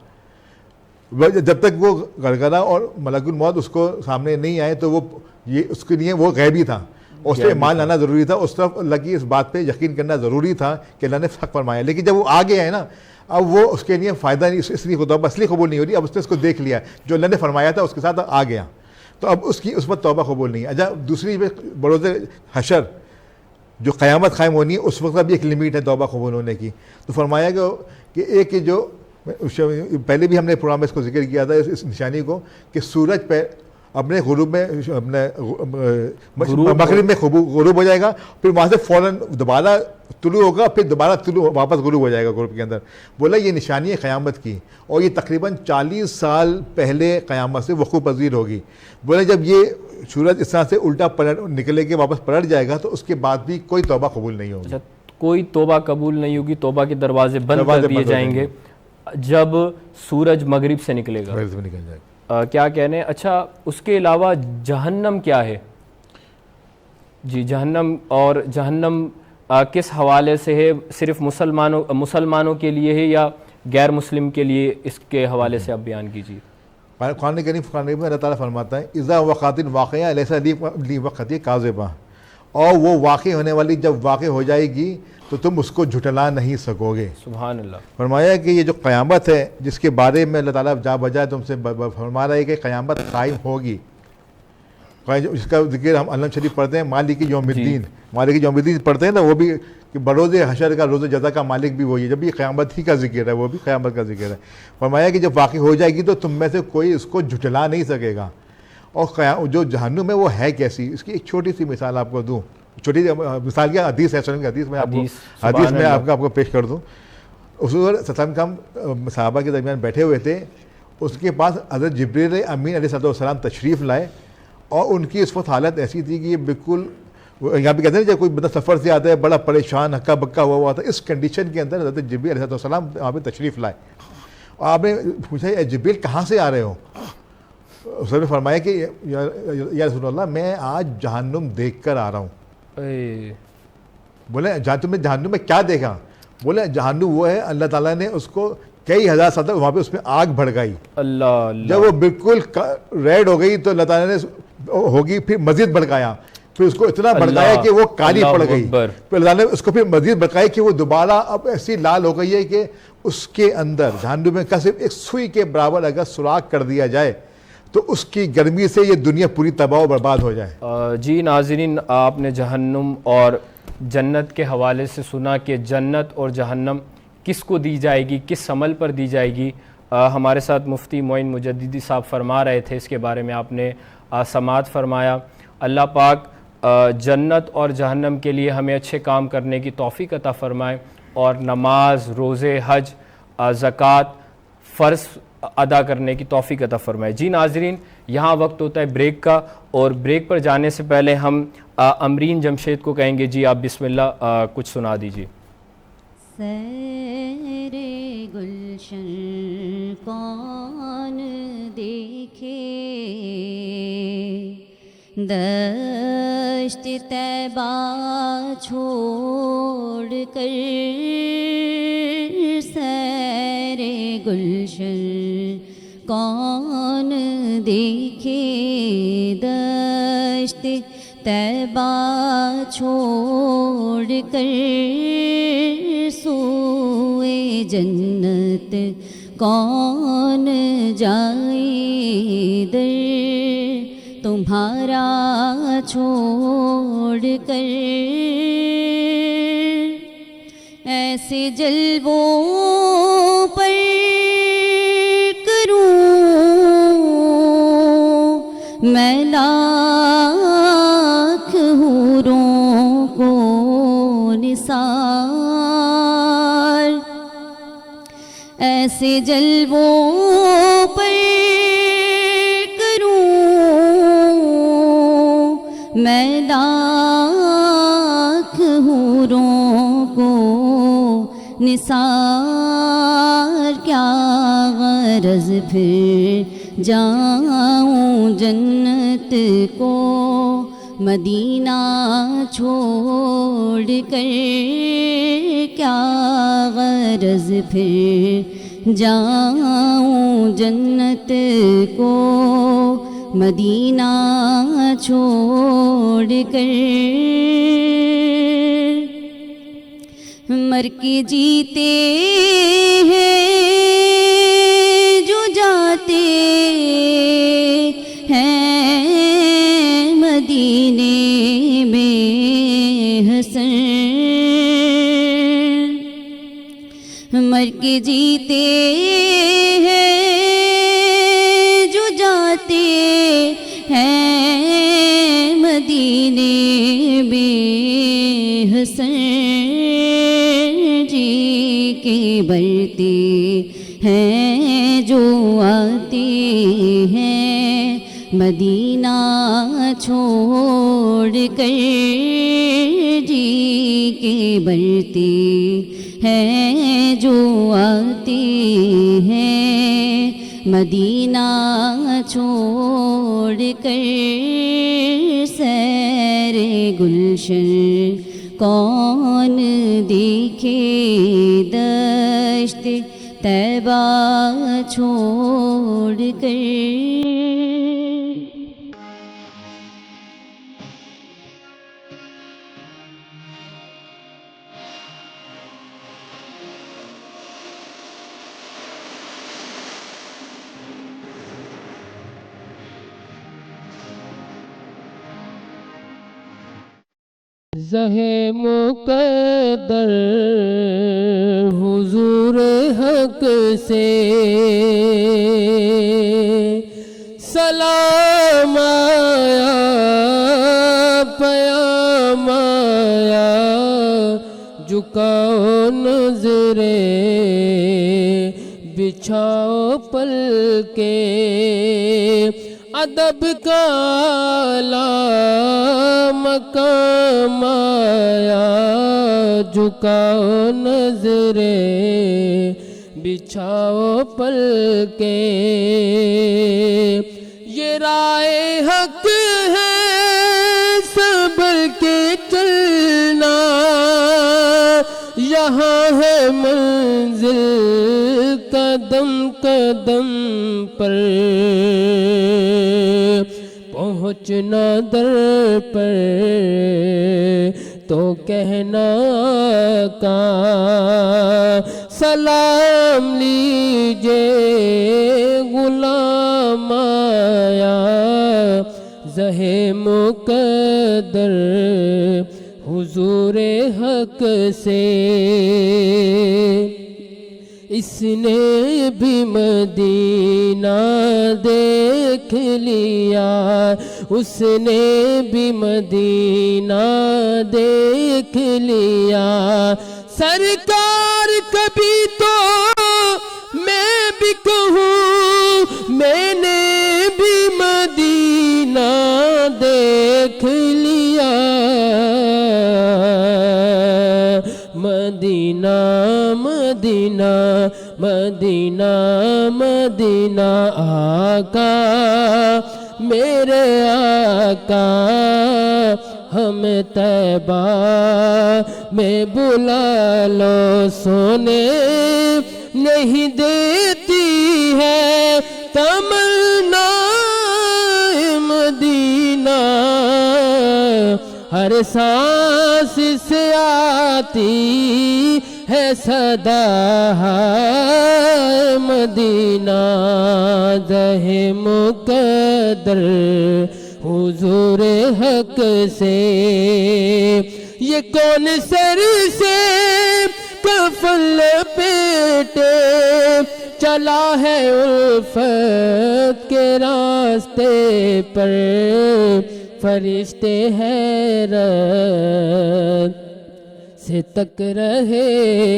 D: جب تک وہ غرغرہ اور ملک الموت اس کو سامنے نہیں آئے تو وہ یہ اس کے لیے وہ غیبی تھا، اس پہ ایمان لانا ضروری تھا، اس طرف اللہ کی اس بات پہ یقین کرنا ضروری تھا کہ اللہ نے حق فرمایا. لیکن جب وہ آگے آئے نا، اب وہ اس کے لیے فائدہ نہیں، اس لیے توبہ اصلی قبول نہیں ہو رہی. اب اس نے اس کو دیکھ لیا جو اللہ نے فرمایا تھا، اس کے ساتھ آ گیا، تو اب اس پر توبہ قبول نہیں ہے. اچھا، دوسری بروز حشر جو قیامت قائم ہونی ہے، اس وقت بھی ایک لمٹ ہے توبہ قبول ہونے کی. تو فرمایا کہ ایک جو پہلے بھی ہم نے پروگرام میں اس کو ذکر کیا تھا، اس نشانی کو، کہ سورج پہ اپنے غروب میں، اپنے مغرب میں غروب ہو جائے گا، پھر وہاں سے فوراً دوبارہ طلوع ہوگا، پھر دوبارہ طلوع واپس غروب ہو جائے گا غروب کے اندر. بولا یہ نشانی ہے قیامت کی، اور یہ تقریباً 40 سال پہلے قیامت سے وقوع پذیر ہوگی. بولا جب یہ سورج اس طرح سے الٹا نکلے کے واپس پلٹ جائے گا تو اس کے بعد بھی کوئی توبہ قبول نہیں ہوگی.
B: کوئی توبہ قبول نہیں ہوگی، توبہ کے دروازے بند کر دیے جائیں گے جب سورج مغرب سے نکلے گا. کیا کہنے. اچھا، اس کے علاوہ جہنم کیا ہے؟ جی، جہنم، اور جہنم کس حوالے سے ہے؟ صرف مسلمانوں کے لیے ہے یا غیر مسلم کے لیے؟ اس کے حوالے سے آپ بیان کیجیے.
D: قرآن کریم میں اللہ تعالیٰ فرماتا ہے اذا وقعت الواقعہ لیس لوقعتها کاذبہ، اور وہ واقع ہونے والی جب واقع ہو جائے گی تو تم اس کو جھٹلا نہیں سکو گے.
B: سبحان اللہ.
D: فرمایا کہ یہ جو قیامت ہے جس کے بارے میں اللہ تعالیٰ جا بجا تم سے فرما رہا ہے کہ قیامت قائم ہوگی، اس کا ذکر ہم علم شریف پڑھتے ہیں، مالک یوم الدین، مالک یوم الدین پڑھتے ہیں نا، وہ بھی کہ بروز حشر کا، روز جزا کا مالک بھی وہی ہے. جب یہ قیامت ہی کا ذکر ہے، وہ بھی قیامت کا ذکر ہے. فرمایا کہ جب واقع ہو جائے گی تو تم میں سے کوئی اس کو جھٹلا نہیں سکے گا. اور جو جہنم ہے وہ ہے کیسی، اس کی ایک چھوٹی سی مثال آپ کو دوں. چھوٹی مثال کیا، حدیث ہے، سنن حدیث میں آپ کو پیش کر دوں. اس وقت صحابہ کے درمیان بیٹھے ہوئے تھے، اس کے پاس حضرت جبریل امین علیہ السلام تشریف لائے، اور ان کی اس وقت حالت ایسی تھی کہ یہ بالکل، یہاں پہ کہتے ہیں جب کوئی بندہ سفر سے آتا ہے بڑا پریشان ہکا بکا ہوا تھا، اس کنڈیشن کے اندر حضرت جبریل علیہ السلام وہاں پہ تشریف لائے. اور آپ نے پوچھا اے جبریل کہاں سے آ رہے ہو؟ اس نے فرمایا کہ یا رسول اللہ میں آج جہنم دیکھ کر آ رہا ہوں. بولے تم نے جہنم میں کیا دیکھا؟ بولے جہنم وہ ہے اللہ تعالیٰ نے اس کو کئی ہزار سال تک وہاں پہ اس میں آگ بھڑکائی. اللہ، جب وہ بالکل ریڈ ہو گئی تو اللہ تعالیٰ نے ہوگی پھر مزید بھڑکایا، پھر اس کو اتنا بھڑکایا کہ وہ کالی پڑ گئی، پھر اللہ نے اس کو پھر مزید بھڑکایا کہ وہ دوبارہ اب ایسی لال ہو گئی ہے کہ اس کے اندر جہنم میں کا صرف ایک سوئی کے برابر اگر سوراخ کر دیا جائے تو اس کی گرمی سے یہ دنیا پوری تباہ و برباد ہو جائے.
B: جی ناظرین، آپ نے جہنم اور جنت کے حوالے سے سنا کہ جنت اور جہنم کس کو دی جائے گی، کس عمل پر دی جائے گی. ہمارے ساتھ مفتی معین مجددی صاحب فرما رہے تھے، اس کے بارے میں آپ نے سماعت فرمایا. اللہ پاک جنت اور جہنم کے لیے ہمیں اچھے کام کرنے کی توفیق عطا فرمائے، اور نماز، روزے، حج، زکوٰۃ، فرض ادا کرنے کی توفیق عطا فرمائے. جی ناظرین، یہاں وقت ہوتا ہے بریک کا، اور بریک پر جانے سے پہلے ہم امرین جمشید کو کہیں گے جی آپ بسم اللہ کچھ سنا دیجیے.
E: سیر گلشن کون دیکھے، دشت طیبہ چھوڑ کر سیر گلشن کون دیکھے، دشت طیبہ چھوڑ کر سوئے جنت کون جائے، در تمہارا چھوڑ کر. ایسے جلووں پر کروں میں لاکھ حوروں کو نثار، ایسے جلووں پر کروں میں لاکھ حوروں کو نثار، کیا غرض پھر جاؤں جنت کو مدینہ چھوڑ کر، کیا غرض پھر جاؤں جنت کو مدینہ چھوڑ کر، مر کے جیتے ہیں جو جاتے ہیں مدینے میں حسن، مر کے جیتے ہیں جو جاتے ہیں مدینے میں حسن، جی کے برتے ہیں جو آتے ہیں مدینہ چھوڑ کر، جی کے برتے ہیں جو آتے ہیں مدینہ چھوڑ کر، سیر گلشن کون دیکھے دشت طیبہ چھوڑ کر۔
F: زہے مقدر حضور حق سے سلام آیا، پیام آیا، جھکاؤ نظریں بچھاؤ پلکیں، ادب کا اعلیٰ مقام آیا، جھکاؤ نظریں بچھاؤ پلکیں، یہ رائے حق ہے صبر کے چلنا، یہاں ہے منزل قدم قدم پر، پہنچنا در پر تو کہنا کا سلام لیجے غلام آیا، زہے مقدر حضور حق سے، اس نے بھی مدینہ دیکھ لیا، اس نے بھی مدینہ دیکھ لیا، سرکار کبھی تو میں بھی کہوں میں نے بھی مدینہ دیکھ لیا، مدینہ مدینہ مدینہ مدینہ، آقا میرے آقا ہمیں طیبہ میں بلا لو، سونے نہیں دیتی ہے تمنا مدینہ، ہر سانس سے آتی ہے صدا مدینہ، زہے مقدر حضور حق سے، یہ کون سر سے کفن لپیٹے چلا ہے الفت کے راستے پر، فرشتے حیرت سے تک رہے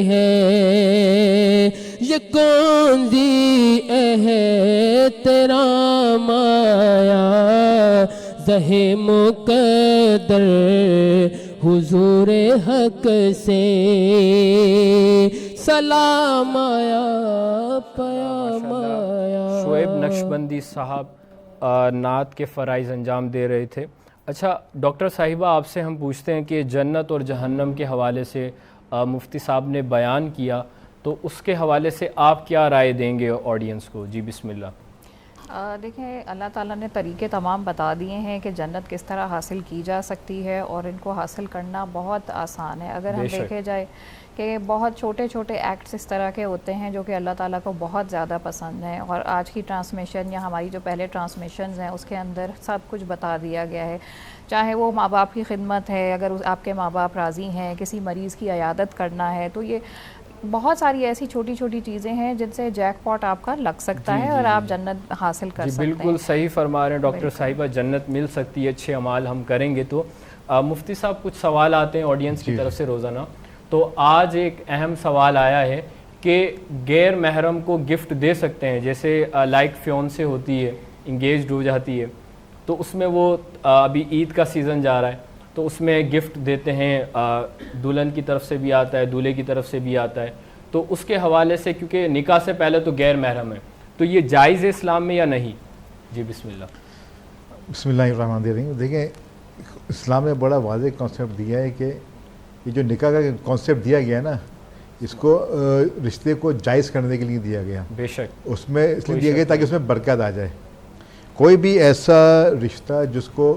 F: ہیں، یہ کون سی احترام آیا زہ مقدر حضور حق سے سلام آیا پیام آیا.
B: شعیب نقشبندی صاحب نعت کے فرائض انجام دے رہے تھے. اچھا ڈاکٹر صاحبہ آپ سے ہم پوچھتے ہیں کہ جنت اور جہنم کے حوالے سے مفتی صاحب نے بیان کیا تو اس کے حوالے سے آپ کیا رائے دیں گے آڈینس کو؟ جی بسم اللہ.
C: دیکھیں اللہ تعالیٰ نے طریقے تمام بتا دیے ہیں کہ جنت کس طرح حاصل کی جا سکتی ہے اور ان کو حاصل کرنا بہت آسان ہے. اگر ہم دیکھے جائے کہ بہت چھوٹے چھوٹے ایکٹس اس طرح کے ہوتے ہیں جو کہ اللہ تعالیٰ کو بہت زیادہ پسند ہیں، اور آج کی ٹرانسمیشن یا ہماری جو پہلے ٹرانسمیشنز ہیں اس کے اندر سب کچھ بتا دیا گیا ہے. چاہے وہ ماں باپ کی خدمت ہے، اگر آپ کے ماں باپ راضی ہیں، کسی مریض کی عیادت کرنا ہے، تو یہ بہت ساری ایسی چھوٹی چھوٹی چیزیں ہیں جن سے جیک پاٹ آپ کا لگ سکتا ہے اور آپ جنت حاصل کر سکتے ہیں.
B: بالکل صحیح فرما رہے ہیں ڈاکٹر صاحبہ، جنت مل سکتی ہے اچھے اعمال ہم کریں گے تو. مفتی صاحب کچھ سوال آتے ہیں آڈینس کی طرف سے روزانہ، تو آج ایک اہم سوال آیا ہے کہ غیر محرم کو گفٹ دے سکتے ہیں، جیسے لائک فیونسے ہوتی ہے، انگیجڈ ہو جاتی ہے، تو اس میں وہ ابھی عید کا سیزن جا رہا ہے تو اس میں گفٹ دیتے ہیں، دلہن کی طرف سے بھی آتا ہے، دولہے کی طرف سے بھی آتا ہے، تو اس کے حوالے سے کیونکہ نکاح سے پہلے تو غیر محرم ہے، تو یہ جائز ہے اسلام میں یا نہیں؟ جی بسم اللہ.
D: بسم اللہ الرحمن الرحیم. دیکھیں اسلام نے بڑا واضح کانسیپٹ دیا ہے کہ یہ جو نکاح کا کانسیپٹ دیا گیا ہے نا، اس کو رشتے کو جائز کرنے کے لیے دیا گیا.
B: بے شک
D: اس میں اس لیے دیا گیا تاکہ اس میں برکت آ جائے. کوئی بھی ایسا رشتہ جس کو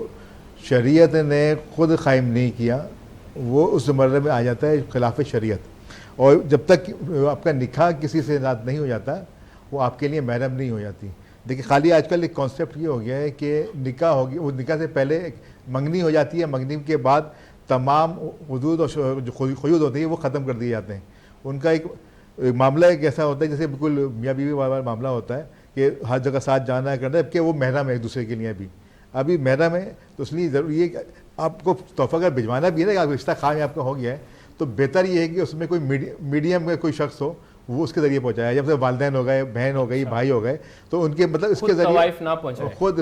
D: شریعت نے خود قائم نہیں کیا وہ اس زمرے میں آ جاتا ہے خلاف شریعت، اور جب تک آپ کا نکاح کسی سے ذات نہیں ہو جاتا وہ آپ کے لیے محرم نہیں ہو جاتی. دیکھیں خالی آج کل ایک کانسیپٹ یہ ہو گیا ہے کہ نکاح ہوگی، وہ نکاح سے پہلے منگنی ہو جاتی ہے، منگنی کے بعد تمام حدود اور جو قیود ہوتی ہیں وہ ختم کر دیے جاتے ہیں. ان کا ایک معاملہ ایک ایسا ہوتا ہے جیسے بالکل میاں بیوی والا معاملہ ہوتا ہے کہ ہر جگہ ساتھ جانا ہے کرنا ہے، کہ وہ محرم ہے ایک دوسرے کے لیے. ابھی محرم ہے تو اس لیے ضروری ہے کہ آپ کو تحفہ اگر بھجوانا بھی ہے نا کہ آپ رشتہ قائم آپ کا ہو گیا ہے تو بہتر یہ ہے کہ اس میں کوئی میڈیم کا کوئی شخص ہو وہ اس کے ذریعے پہنچایا. جب سے والدین ہو گئے، بہن ہو گئی، بھائی ہو گئے، تو ان کے مطلب اس کے ذریعے خود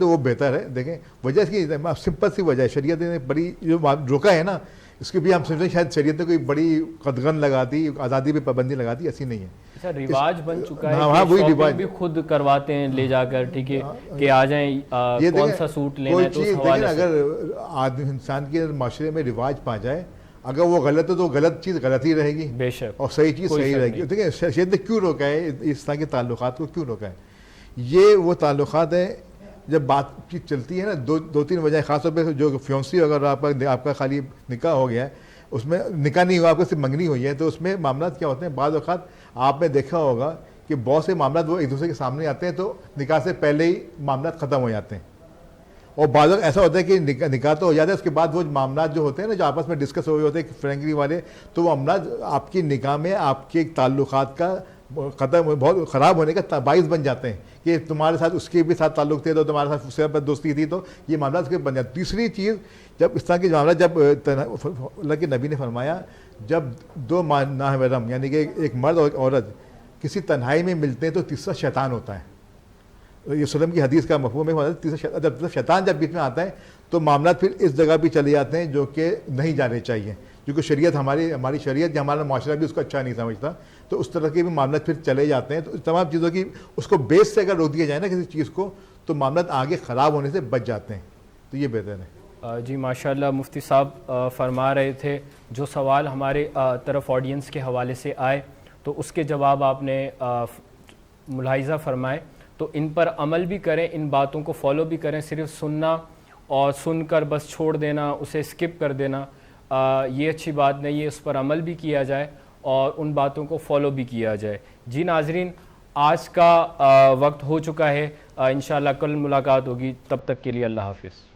D: وہ بہتر ہے. دیکھیں وجہ اس کی سمپل سی وجہ ہے، شریعت نے بڑی جو روکا ہے نا اس کی بھی ہم سمجھتے ہیں شاید شریعت نے کوئی بڑی قدغن لگا دی، آزادی پہ پابندی لگا دی، ایسی نہیں ہے.
B: رواج بن چکا ہے کہ شاپنگ بھی خود کرواتے ہیں لے جا کر، ٹھیک ہے کہ آ جائیں کون سا سوٹ لینا ہے تو اس حوالے سے.
D: اگر آدمی انسان کے معاشرے میں رواج پا جائے، اگر وہ غلط ہے تو غلط چیز غلط ہی رہے گی، بے شک، اور صحیح چیز صحیح رہے گی. دیکھیں شریعت نے کیوں روکا ہے اس طرح کے تعلقات کو، کیوں روکا ہے؟ یہ وہ تعلقات ہیں جب بات چیت چلتی ہے نا، دو تین وجہ، خاص طور پہ جو فیونسی اگر آپ کا خالی نکاح ہو گیا ہے، اس میں نکاح نہیں ہوا، آپ کو صرف منگنی ہوئی ہے، تو اس میں معاملات کیا ہوتے ہیں؟ بعض اوقات آپ نے دیکھا ہوگا کہ بہت سے معاملات وہ ایک دوسرے کے سامنے آتے ہیں تو نکاح سے پہلے ہی معاملات ختم ہو جاتے ہیں. اور بعض وقت ایسا ہوتا ہے کہ نکاح تو ہو جاتا ہے، اس کے بعد وہ معاملات جو ہوتے ہیں نا جو آپس میں ڈسکس ہوئے ہوتے ہیں فرینکلی والے، تو وہ معاملات آپ کی نکاح میں آپ کے تعلقات کا ختم بہت خراب ہونے کا باعث بن جاتے ہیں کہ تمہارے ساتھ اس کے بھی ساتھ تعلق تھے تو تمہارے ساتھ صحبت دوستی تھی، تو یہ معاملات اس کے بن جاتے. تیسری چیز، جب اس طرح کے معاملات، جب اللہ کے نبی نے فرمایا جب دو نامحرم یعنی کہ ایک مرد اور ایک عورت کسی تنہائی میں ملتے ہیں تو تیسرا شیطان ہوتا ہے. یہ وسلم کی حدیث کا مفہوم ہے، تیسرا شیطان جب بیچ میں آتا ہے تو معاملات پھر اس جگہ بھی چلے جاتے ہیں جو کہ نہیں جانے چاہیے، کیونکہ شریعت ہماری شریعت یا ہمارا معاشرہ بھی اس کو اچھا نہیں سمجھتا، تو اس طرح کے بھی معاملات پھر چلے جاتے ہیں. تو تمام چیزوں کی اس کو بیس سے اگر روک دیا جائے نا کسی چیز کو تو معاملات آگے خراب ہونے سے بچ جاتے ہیں، تو یہ بہتر ہے.
B: جی ماشاءاللہ مفتی صاحب فرما رہے تھے، جو سوال ہمارے طرف آڈینس کے حوالے سے آئے تو اس کے جواب آپ نے ملاحظہ فرمائے، تو ان پر عمل بھی کریں، ان باتوں کو فالو بھی کریں. صرف سننا اور سن کر بس چھوڑ دینا، اسے اسکپ کر دینا، یہ اچھی بات نہیں ہے. اس پر عمل بھی کیا جائے اور ان باتوں کو فالو بھی کیا جائے. جی ناظرین، آج کا وقت ہو چکا ہے، انشاءاللہ کل ملاقات ہوگی، تب تک کے لیے اللہ حافظ.